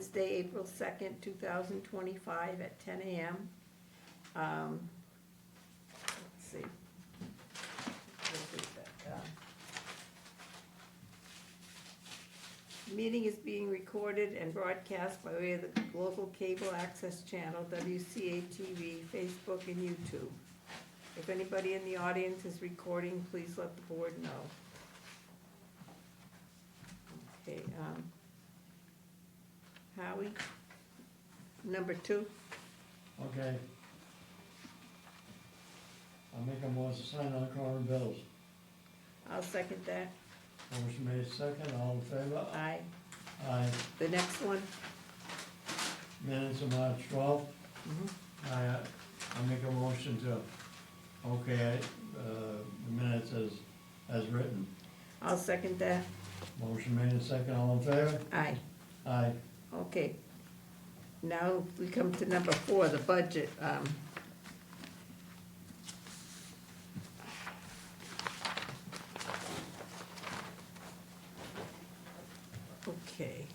Wednesday, April 2nd, 2025 at 10 a.m. Let's see. Where is that? Meeting is being recorded and broadcast by way of the local cable access channel, WCATV, Facebook, and YouTube. If anybody in the audience is recording, please let the board know. Okay, Howie, number 2. Okay. I'll make a motion to sign on current bills. I'll second that. Motion made second, all in favor? Aye. Aye. The next one? Minutes of March 12th. Mhm. I'll make a motion to, okay, the minutes as written. I'll second that. Motion made second, all in favor? Aye. Aye. Okay. Now we come to number 4, the budget. Okay.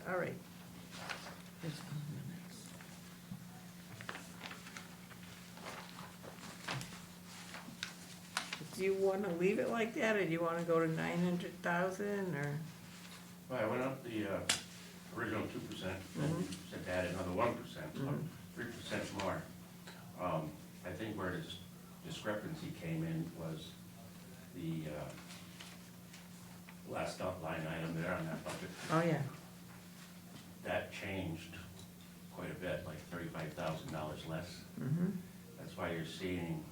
All right. Do you want to leave it like that, or do you want to go to 900,000, or? Well, I went up the original 2%, and you said to add another 1%, so 3% more. I think where this discrepancy came in was the last line item there on that budget. Oh, yeah. That changed quite a bit, like $35,000 less. Mm-hmm. That's why you're seeing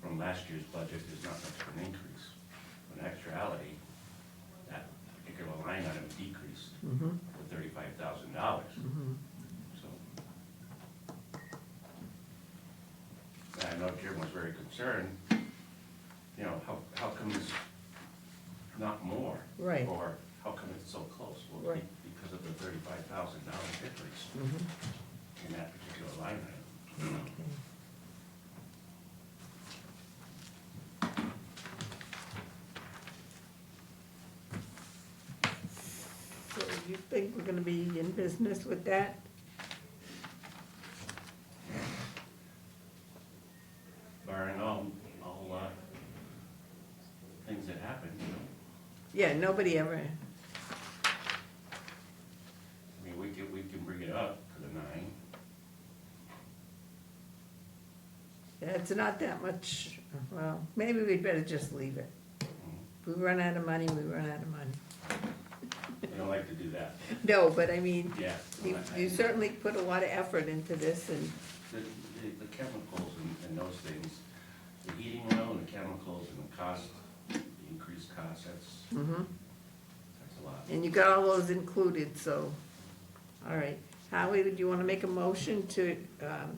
from last year's budget, there's not much of an increase. In actuality, that particular line item decreased Mm-hmm. to $35,000. Mm-hmm. So, I know Jim was very concerned, you know, how come it's not more? Right. Or how come it's so close? Well, Right. because of the $35,000 difference Mm-hmm. in that particular line item. Okay. So you think we're gonna be in business with that? Barring all things that happen, you know. Yeah, nobody ever, I mean, we can bring it up to the 9. it's not that much, well, maybe we'd better just leave it. If we run out of money, we run out of money. We don't like to do that. No, but I mean, Yeah. you certainly put a lot of effort into this, and, The chemicals and those things, the heating oil and the chemicals and the cost, the increased cost, that's a lot. and you got all those included, so, all right. Howie, do you wanna make a motion to,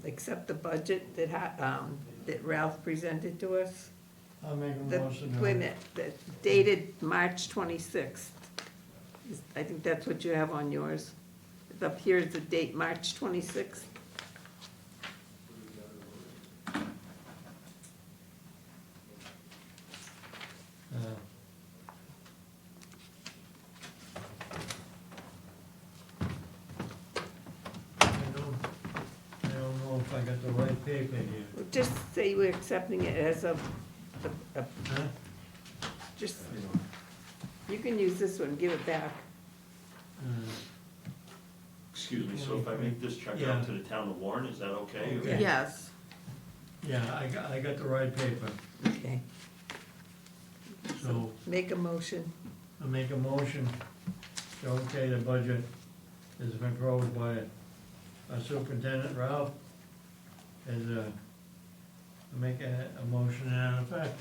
accept the budget that Ralph presented to us? I'll make a The, motion to. wait a minute, that's dated March 26th. I think that's what you have on yours. Up here is the date, March 26th. I don't know if I got the right paper here. Well, just say we're accepting it as a, Huh? just, you can use this one, give it back. Excuse me, so if I make this check Yeah. out to the town of Warren, is that okay? Okay. Yes. Yeah, I got the right paper, Okay, so make a motion. I make a motion to okay the budget has been approved by our superintendent Ralph. I make a motion in that effect.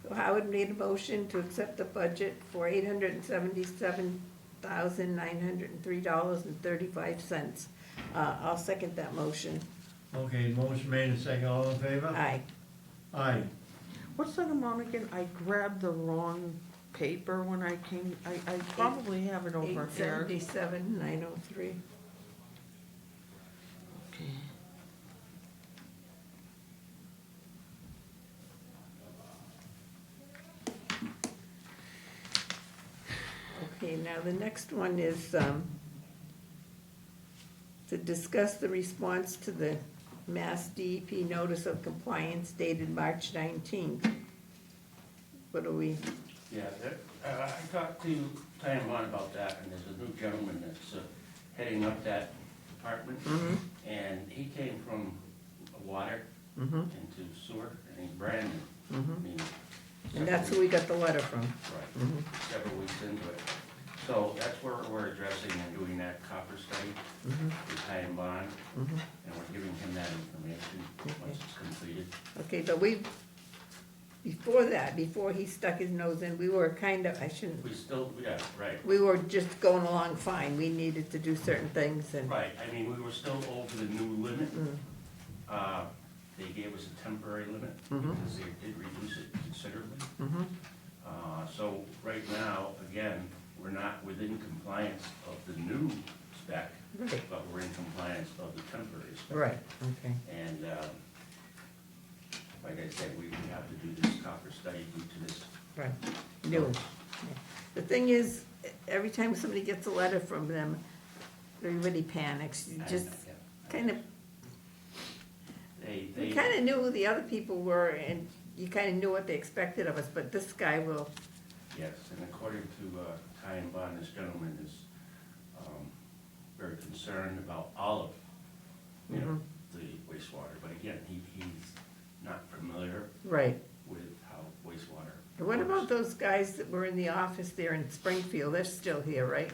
So Howard made a motion to accept the budget for $877,903.35. I'll second that motion. Okay, motion made and second, all in favor? Aye. Aye. What's that amount again? I grabbed the wrong paper when I came, I probably have it over here. 877,903. Okay. Okay, now the next one is, to discuss the response to the Mass DEP Notice of Compliance dated March 19th. What do we, Yeah, I talked to Ty and Ron about that, and there's a new gentleman that's heading up that department. Mhm. And he came from water Mhm. into sewer, and he's brand new. I Mhm. mean, And that's who we got the letter from. Right, Mhm. several weeks into it. So that's where we're addressing and doing that copper study Mhm. with Ty and Bond, Mhm. and we're giving him that information once it's completed. Okay, but we, before that, before he stuck his nose in, we were kind of, I shouldn't, We still, yeah, right, we were just going along fine. We needed to do certain things and. right. I mean, we were still over the new limit. Mm. They gave us a temporary limit Mhm. because they did reduce it considerably. Mhm. So right now, again, we're not within compliance of the new spec, Right, but we're in compliance of the temporary spec. right, okay. And, like I said, we have to do this copper study due to this. Right, new. The thing is, every time somebody gets a letter from them, everybody panics. You just Yeah. kind of, They, we they, kind of knew who the other people were, and you kind of knew what they expected of us, but this guy will, yes, and according to Ty and Bond, this gentleman is very concerned about all of, you know, the wastewater. But again, he's not familiar right. with how wastewater And what works. about those guys that were in the office there in Springfield? They're still here, right?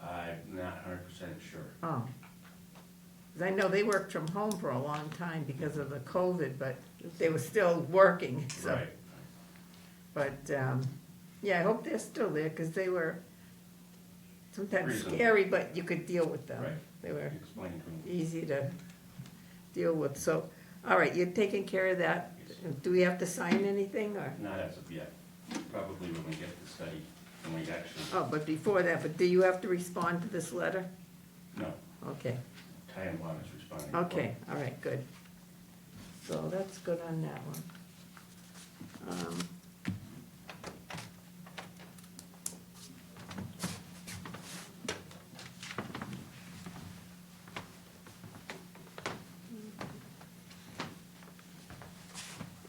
I'm not 100% sure. Oh. 'Cause I know they worked from home for a long time because of the COVID, but they were still working, so. Right. But, yeah, I hope they're still there, because they were sometimes Reasonable. scary, but you could deal with them. Right. They were Explain to him. easy to deal with, so, all right, you're taking care of that. Do we have to sign anything, or? Not as of yet. Probably when we get the study, when we actually, Oh, but before that, but do you have to respond to this letter? no, Okay, Ty and Bond is responding. okay, all right, good. So that's good on that one.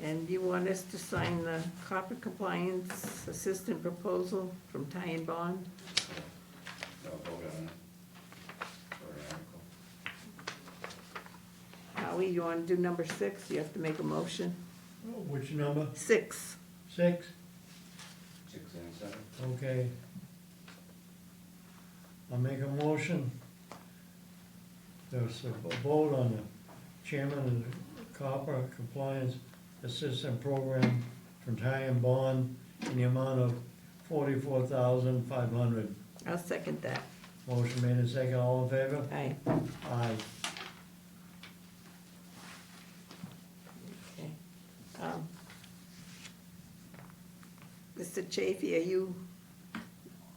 And you want us to sign the copper compliance assistant proposal from Ty and Bond? No, vote on it. For an article. Howie, you wanna do number 6? You have to make a motion. Which number? 6. 6? 6 and 7. Okay. I'll make a motion. There's a vote on the chairman of the copper compliance assistant program from Ty and Bond in the amount of $44,500. I'll second that. Motion made and second, all in favor? Aye. Aye. Okay. Mr. Chafee, are you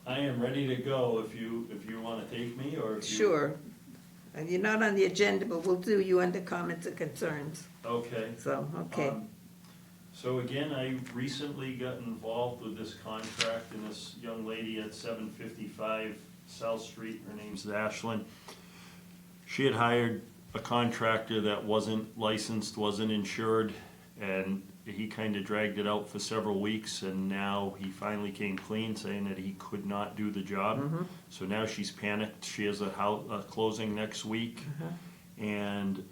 I am ready to go if you wanna take me, or if you. sure? You're not on the agenda, but we'll do you under comments and concerns. Okay. So, okay. So again, I recently got involved with this contract and this young lady at 755 South Street, her name's Ashlyn. She had hired a contractor that wasn't licensed, wasn't insured, and he kinda dragged it out for several weeks, and now he finally came clean, saying that he could not do the job. So now she's panicked, she has a closing next week, and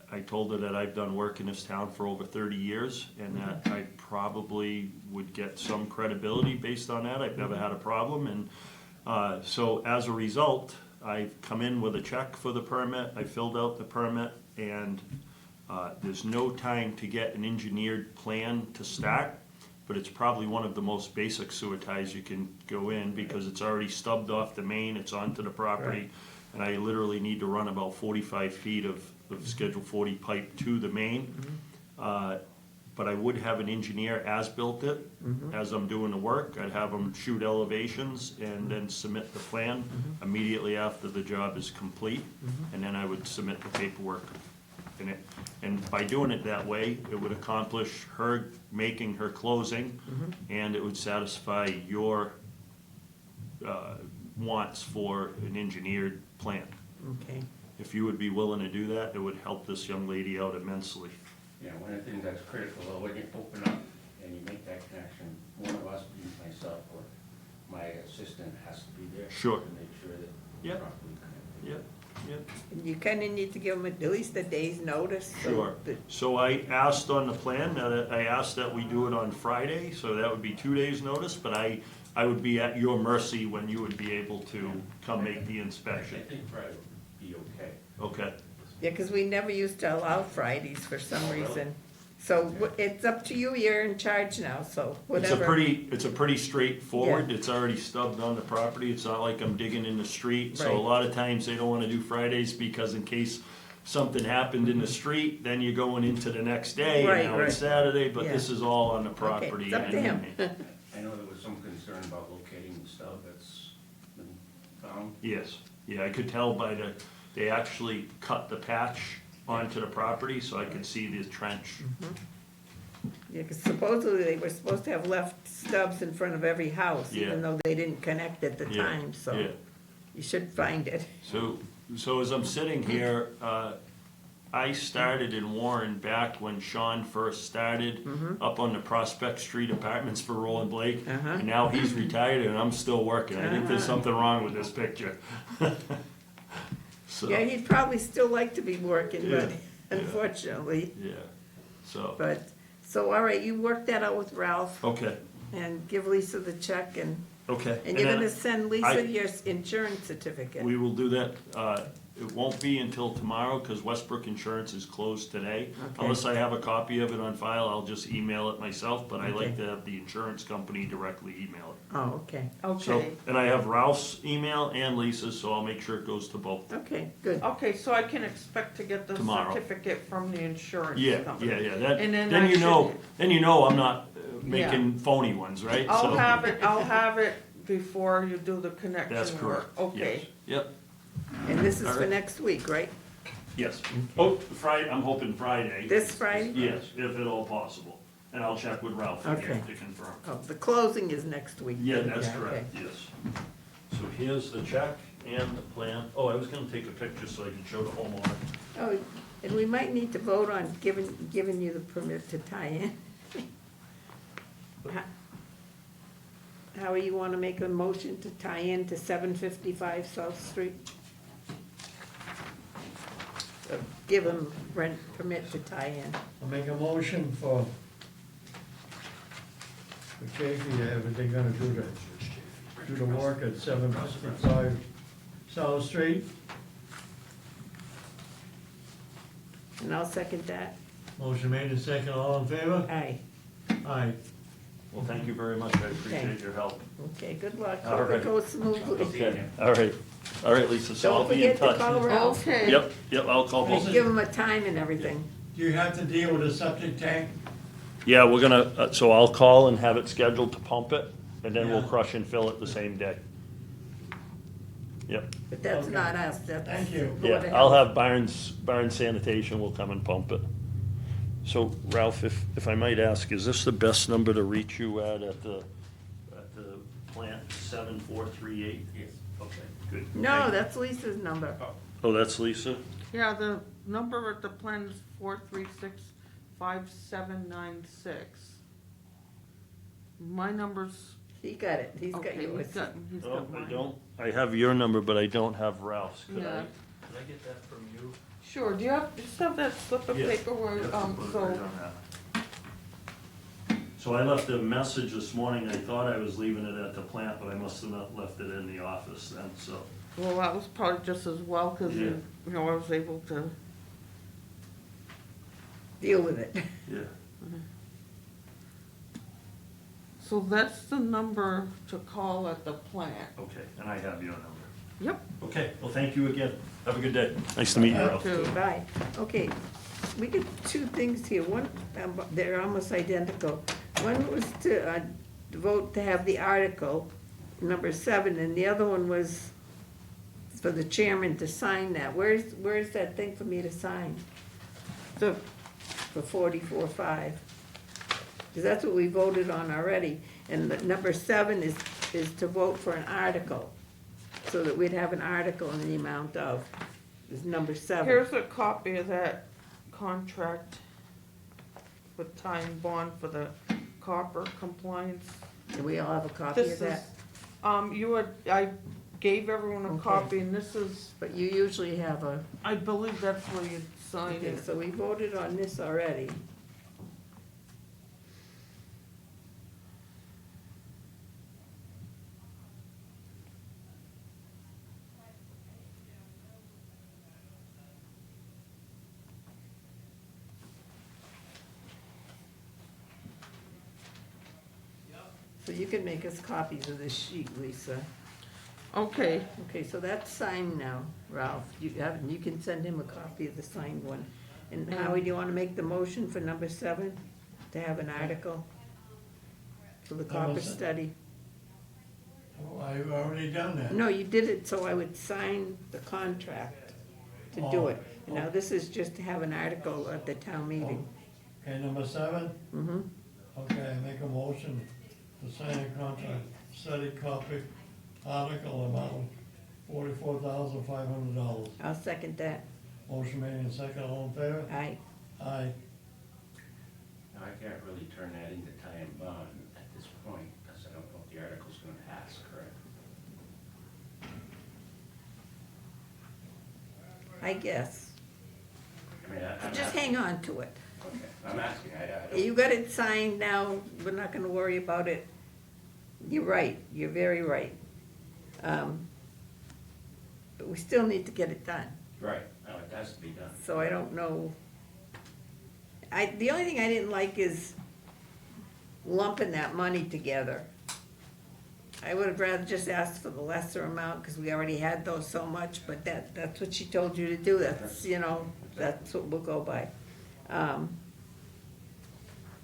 I told her that I've done work in this town for over 30 years, and that I probably would get some credibility based on that. I've never had a problem, and so as a result, I've come in with a check for the permit, I filled out the permit, and there's no time to get an engineered plan to start, but it's probably one of the most basic sewer ties you can go in, because it's already stubbed off the main, it's onto the property, and I literally need to run about 45 feet of Schedule 40 pipe to the main. But I would have an engineer as-built it, as I'm doing the work. I'd have them shoot elevations and then submit the plan immediately after the job is complete, and then I would submit the paperwork. And by doing it that way, it would accomplish her making her closing, and it would satisfy your wants for an engineered plan. Okay. If you would be willing to do that, it would help this young lady out immensely. Yeah, one of the things that's critical, though, when you open up and you make that connection, one of us, be myself or my assistant, has to be there. Sure. To make sure that Yeah. it's properly connected. Yep. And you kinda need to give them at least a day's notice. so Sure. that- So I asked on the plan, that I asked that we do it on Friday, so that would be 2 days' notice, but I would be at your mercy when you would be able to come make the I inspection. think Friday would be okay. Okay, Yeah, 'cause we never used to allow Fridays for some Oh, really? reason. So it's up to you, you're in charge now, so whatever. it's a pretty straightforward, it's already stubbed on the property, it's not like I'm digging in the street. So a Right. lot of times they don't wanna do Fridays because in case something happened in the street, then you're going into the next day, Right, and now it's right. Saturday, but Yeah. this is all on the Okay, property. it's up to him. I know there was some concern about locating the stuff that's been found. Yes, yeah, I could tell by they actually cut the patch onto the property, so I could see the trench. Yeah, 'cause supposedly they were supposed to have left stubs in front of every house, Yeah. even though they didn't connect at the Yeah, time, so yeah. you should find it. So as I'm sitting here, I started in Warren back when Sean first started, up on the Prospect Street Apartments for Roland Blake. Uh-huh. And now he's retired and I'm still working. I think there's Uh-huh. something wrong with this picture. So, Yeah, he'd probably still like to be working, but Yeah, unfortunately, yeah, so, so, all right, you work that out with Ralph okay, and give Lisa the check and okay. you're then gonna send I- Lisa your insurance certificate. We will do that. It won't be until tomorrow because Westbrook Insurance is closed today. Okay. Unless I have a copy of it on file, I'll just email it myself, but I like Okay. to have the insurance company directly email it. Oh, okay, So, Okay, and I have Ralph's email and Lisa's, so I'll make sure it goes to both. okay, good. okay, so I can expect to get the Tomorrow. certificate from the insurance Yeah, company. yeah, yeah, that, And then then I you know, should- then you know I'm not making phony ones, right? I'll So- have it before you do the connection That's work. correct, yes. Okay, Yep, And this is All for right. next week, right? yes. Oh, Friday, I'm hoping Friday. This Friday? Yes, if at all possible. And I'll check with Ralph again Okay. to confirm. Oh, the closing is next week. Yeah, that's Yeah, okay. correct, yes. So here's the check and the plan. Oh, I was gonna take a picture so I can show the homeowner. Oh, and we might need to vote on giving you the permit to tie in. How you wanna make a motion to tie in to 755 South Street? Give them rent permit to tie in. I'll make a motion for Chafee, they're gonna do the work at 755 South Street. And I'll second that. Motion made and second, all in favor? Aye. Aye. Well, thank you very much. I appreciate Okay. your help. Okay, good luck. All Hope it right. goes smoothly. Okay, all right. All right, Lisa, so I'll Don't be in forget to call touch. Ralph. okay. Yep, I'll call both. And give them a time and everything. Do you have to deal with a septic tank? Yeah, we're gonna, so I'll call and have it scheduled to pump it, and then we'll Yeah. crush and fill it the same day. Yep, But that's Okay. not us, that's. Thank you. Board yeah, of I'll Health. have Barnes Sanitation will come and pump it. So Ralph, if I might ask, is this the best number to reach you at the plant, 7438? Yes. Okay, good. No, that's Lisa's number. Oh, that's Lisa? Yeah, the number at the plan is 436-5796. My number's, He got it, he's got okay, yours. he's Oh, got I mine. don't, I have your number, but I don't have Ralph's. Could Yeah. I get that from you? Sure, do you just have that slip of Yeah. paper where, so, So I left a message this morning, I thought I was leaving it at the plant, but I must have not left it in the office then, so. well, that was probably just as well, cause Yeah. you know, I was able to, Deal with it. Yeah. so that's the number to call at the plant. Okay, and I have your number. Yep. Okay, well, thank you again. Have a good day. Nice to meet you, Ralph. Okay. Bye. Okay, we got two things here. One, they're almost identical. One was to vote to have the article, number 7, and the other one was for the chairman to sign that. Where's that thing for me to sign? For 44.5. Because that's what we voted on already. And the number 7 is to vote for an article, so that we'd have an article in the amount of, is number 7. Here's a copy of that contract with Ty and Bond for the copper compliance. Do we all have a copy of This that? is, I gave everyone a Okay. copy, and this is, But you usually have a, I believe that's where you sign okay, it. so we voted on this already. So you can make us copies of this sheet, Lisa. Okay, Okay, so that's signed now, Ralph. You can send him a copy of the signed one. And Howie, do you wanna make the motion for number 7, to have an article for the copper Number se- study? Oh, I've already done that. No, you did it so I would sign the contract to do Oh, it. And now this is just to have an article at the town meeting. Okay, number 7, Mm-hmm. okay, I make a motion to sign a contract, study copy, article amount $44,500. I'll second that. Motion made and second, all in favor? Aye. Aye. Now, I can't really turn that into tie and bond at this point, because I don't know if the article's gonna pass, correct? I guess. I mean, I'm Just asking- hang on to it. Okay, I'm asking, I don't. You got it signed now, we're not gonna worry about it. You're right, you're very right. But we still need to get it done, Right, no, it has to be done. so I don't know. The only thing I didn't like is lumping that money together. I would have rather just asked for the lesser amount, cause we already had those so much, but that's what she told you to do, that's what we'll go by.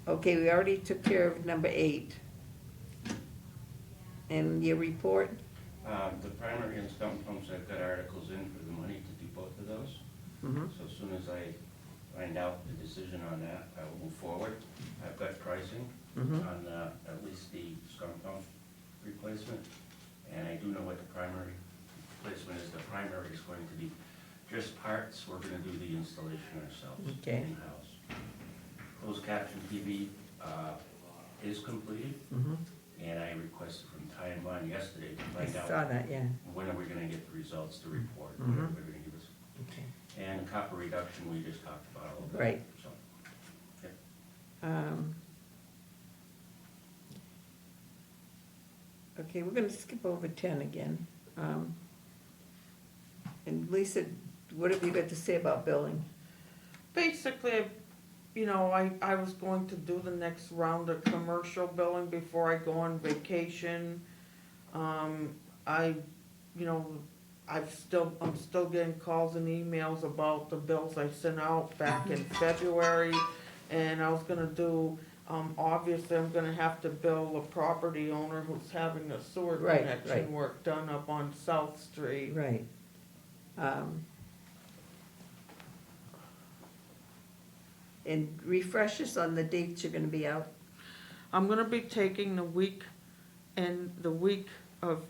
Okay, we already took care of number 8. And your report? The primary and stump pumps, I've got articles in for the money to do both of those. Mm-hmm. So as soon as I find out the decision on that, I will move forward. I've got pricing Mhm. on at least the stump pump replacement. And I do know what the primary replacement is. The primary is going to be just parts. We're gonna do the installation ourselves Okay. in-house. Closed caption TV is completed, Mm-hmm. and I requested from Ty and Bond yesterday to I find out saw that, yeah. when are we gonna get the results to report, Mhm. when are they gonna give us? Okay. And copper reduction, we just talked about a little bit. Right. So, Okay, we're gonna skip over 10 again. And Lisa, what have you got to say about billing? basically, you know, I was going to do the next round of commercial billing before I go on vacation. You know, I'm still getting calls and emails about the bills I sent out back in February. And I was gonna do, obviously, I'm gonna have to bill a property owner who's having a sewer Right, connection right. work done up on South Street. Right. And refresh us on the dates you're gonna be out. I'm gonna be taking the week of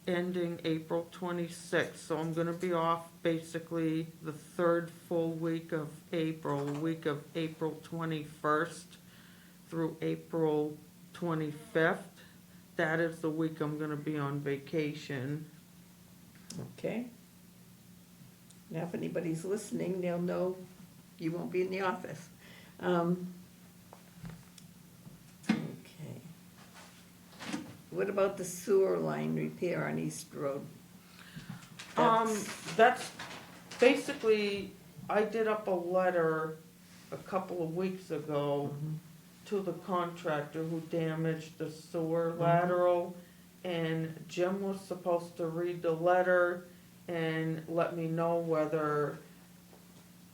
ending April 26th, so I'm gonna be off basically the third full week of April, week of April 21st through April 25th. That is the week I'm gonna be on vacation. Okay? Now, if anybody's listening, they'll know you won't be in the office. Okay. What about the sewer line repair on East Road? That's basically, I did up a letter a couple of weeks ago Mhm. to the contractor who damaged the sewer lateral. And Jim was supposed to read the letter and let me know whether,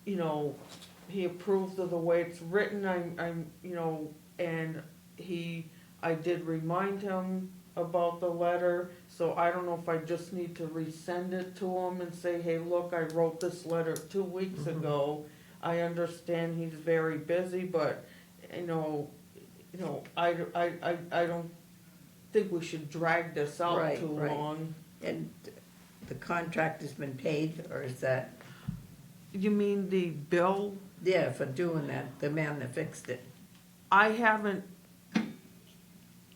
you know, he approved of the way it's written. I'm, you know, and I did remind him about the letter. So I don't know if I just need to resend it to him and say, hey, look, I wrote this letter 2 weeks Mhm. ago. I understand he's very busy, but, you know, I don't, think we should drag this out Right, too right. long. And the contract has been paid, or is that, You mean the bill? yeah, for doing that, the man that fixed it? I haven't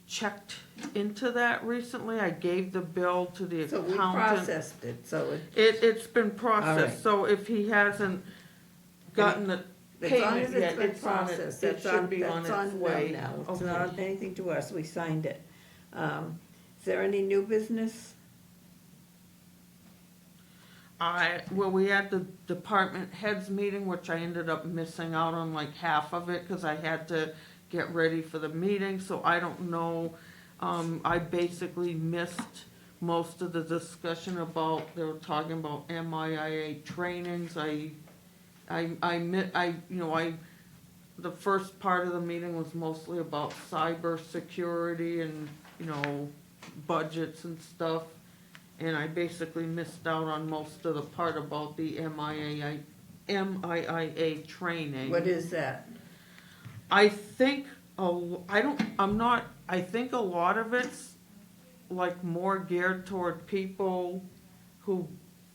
checked into that recently. I gave the bill to the So we accountant. processed it, so It's been All right. processed, so if he hasn't gotten the as long payment as it's yet, been it's on it, processed, it that's should be on that's its them way. now. It's Okay. not anything to us, we signed it. Is there any new business? Well, we had the department heads meeting, which I ended up missing out on like half of it, cause I had to get ready for the meeting, so I don't know. I basically missed most of the discussion about, they were talking about MIA trainings, the first part of the meeting was mostly about cybersecurity and, budgets and stuff. And I basically missed out on most of the part about the MIA training. What is that? I think, I think a lot of it's like more geared toward people who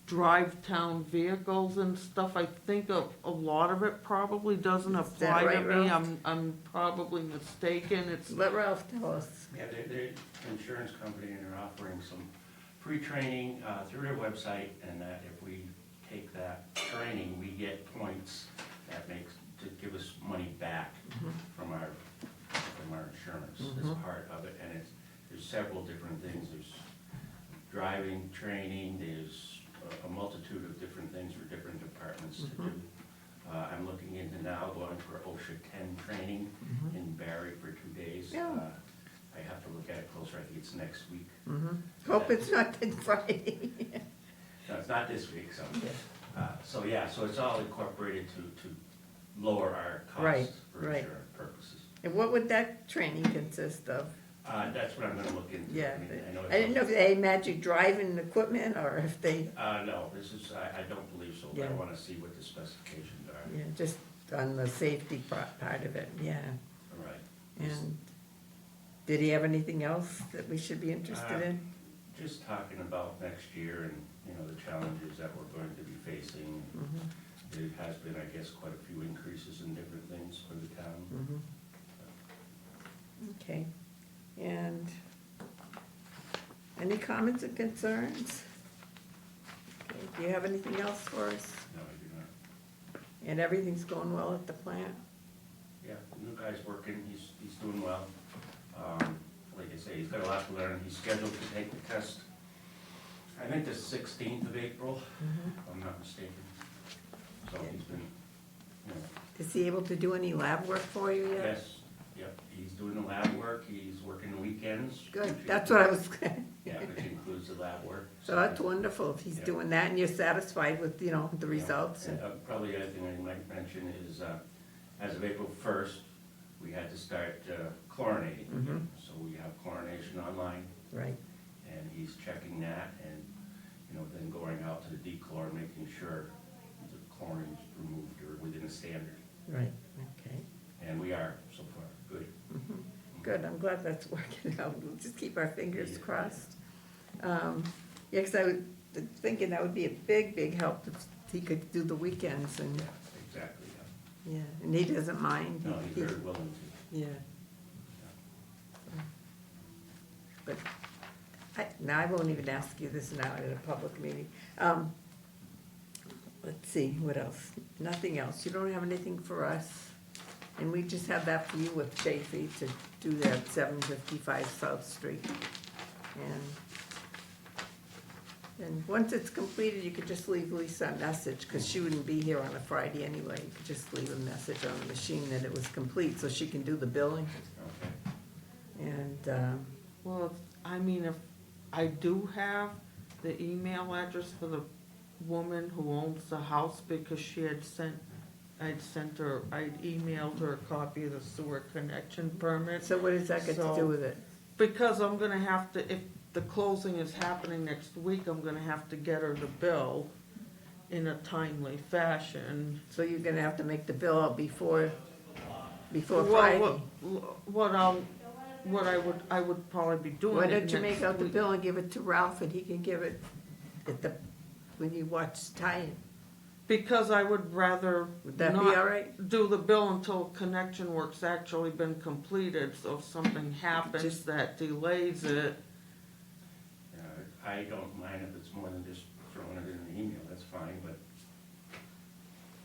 drive town vehicles and stuff. I think a lot of it probably doesn't Is that apply to right, me. Ralph? I'm probably mistaken. It's, Let Ralph tell us. Yeah, they're an insurance company and they're offering some free training through their website, and that if we take that training, we get points that makes, to give us money back from our insurance as part of it. And there's several different things. There's driving training, there's a multitude of different things for different departments to do. I'm looking into now going for OSHA 10 training in Barry for 2 days. Yeah. I have to look at it closer, I think it's next week. Hope it's not Good Friday. No, it's not this week, so, so it's all incorporated to lower our Right, costs for right. insurance purposes. And what would that training consist of? That's what I'm gonna look into. Yeah, I mean, I know I didn't know it's- if they had magic driving equipment, or if they, No, this is, I don't believe so, but I Yeah. wanna see what the specifications are. yeah, just on the safety part of it, yeah. All right. And did he have anything else that we should be interested in? Just talking about next year and, the challenges that we're going to be facing. There has been, I guess, quite a few increases in different things for the town. Okay, and any comments or concerns? Okay, do you have anything else for us? No, I do not. And everything's going well at the plant? Yeah, the new guy's working, he's doing well. Like I say, he's got a lot to learn. He's scheduled to take the test, I think the 16th of April, if I'm not mistaken. So he's been, Is he able to do any lab work for you yet? yes, yep, he's doing the lab work, he's working the weekends. Good, which that's what I was, Yeah, which includes the lab work. so that's wonderful if he's Yeah. doing that and you're satisfied with, the results. And, probably the other thing I might mention is, as of April 1st, we had to start chlorinating. Mhm. So we have chlorination online, Right, and he's checking that, and, then going out to the dechlor, and making sure the chlorine's removed or within a standard. right, okay. And we are, so far, good. Good, I'm glad that's working out. We'll just keep our fingers Yeah. crossed. Yeah, because I was thinking that would be a big, big help if he could do the weekends and, Yeah, exactly, yeah. yeah, and he doesn't mind. No, he's He- very willing to. Yeah. But now I won't even ask you this now at a public meeting. Let's see, what else? Nothing else. You don't have anything for us? And we just have that for you with Chafee to do that 755 South Street. And once it's completed, you could just leave Lisa a message, because she wouldn't be here on a Friday anyway. You could just leave a message on the machine that it was complete, so she can do the billing. Okay. And, well, if I do have the email address for the woman who owns the house, because I'd emailed her a copy of the sewer connection permit. so what does that got to do So- with it? Because I'm gonna have to, if the closing is happening next week, I'm gonna have to get her the bill in a timely fashion. So you're gonna have to make the bill out before Well, Friday? what I'll, what I would probably be doing. Why it don't you next make out the week. bill and give it to Ralph, and he can give it at the, when you watch tie-in? Because I would rather Would that be not all right? do the bill until connection work's actually been completed, so if something happens Just- that delays it. I don't mind if it's more than just throwing it in an email, that's fine, but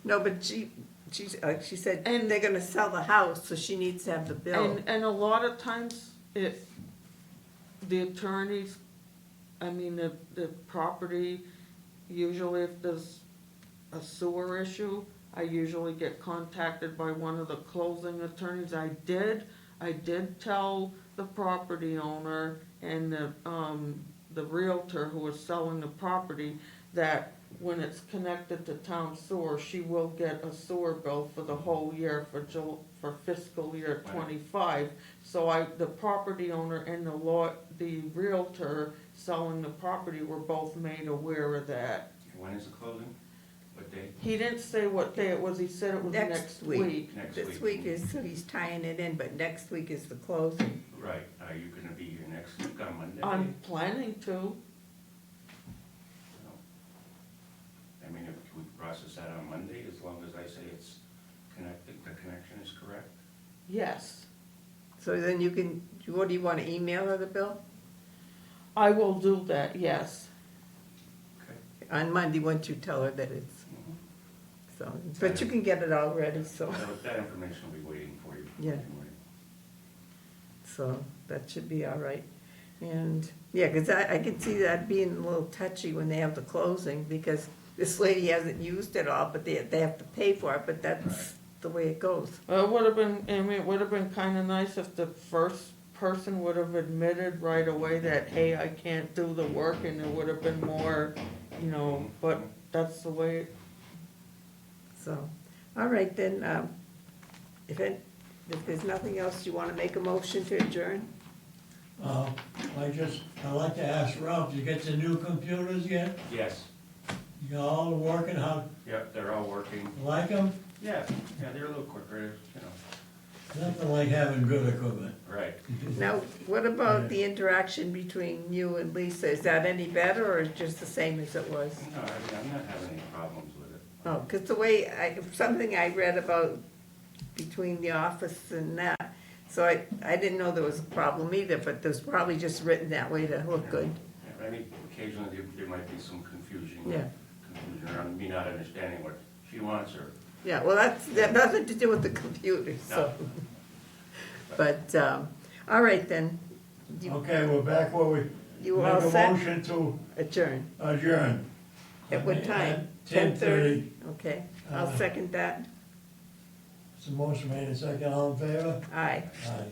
No, but she said, And- they're gonna sell the house, so she needs to have the bill. And a lot of times, the attorneys, I mean, the property, usually if there's a sewer issue, I usually get contacted by one of the closing attorneys. I did tell the property owner and the realtor who was selling the property that when it's connected to town sewer, she will get a sewer bill for the whole year for fiscal year Right. 25. So the property owner and the realtor selling the property were both made aware of that. when is the closing? What day? He didn't say what day it was, he said it was Next next week. week. Next This week is, so he's tying it in, but next week is the closing. Right, are you gonna be here next week on Monday? I'm planning to, No. I mean, if we process that on Monday, as long as I say it's connected, the connection is correct? yes. So then you can, what do you wanna email her the bill? I will do that, yes. Okay. On Monday, once you tell her that it's, Mhm. so, but you can get it all ready, so, That information will be waiting for you. Yeah. anyway. so that should be all right. And, yeah, cause I can see that being a little touchy when they have the closing, because this lady hasn't used it all, but they have to pay for it, but Right. that's the way it goes. It would have been, I mean, it would have been kinda nice if the first person would have admitted right away that, hey, I can't do the work, and there would have been more, but that's the way, So, all right, then, if there's nothing else, you wanna make a motion to adjourn? I'd like to ask Ralph, you get the new computers yet? Yes, You all working, how, yep, they're all working. like them? Yeah, they're a little quicker, you know, Nothing like having good equipment. right. Now, what about the interaction between you and Lisa? Is that any better, or just the same as it was? No, I mean, I'm not having any problems with it. Oh, because the way, something I read about between the office and that, so I didn't know there was a problem either, but there's probably just written that way to look good. Yeah, I mean, occasionally there might be some confusion. Yeah. Confusion around me not understanding what she wants or, Yeah, well, that nothing to do with the computer, so. But, all right then. You Okay, we're back where we You all make a set? motion to Adjourn. adjourn. At what time? 10:30. Okay, I'll second that. It's a motion made, a second, all in favor? Aye. Aye.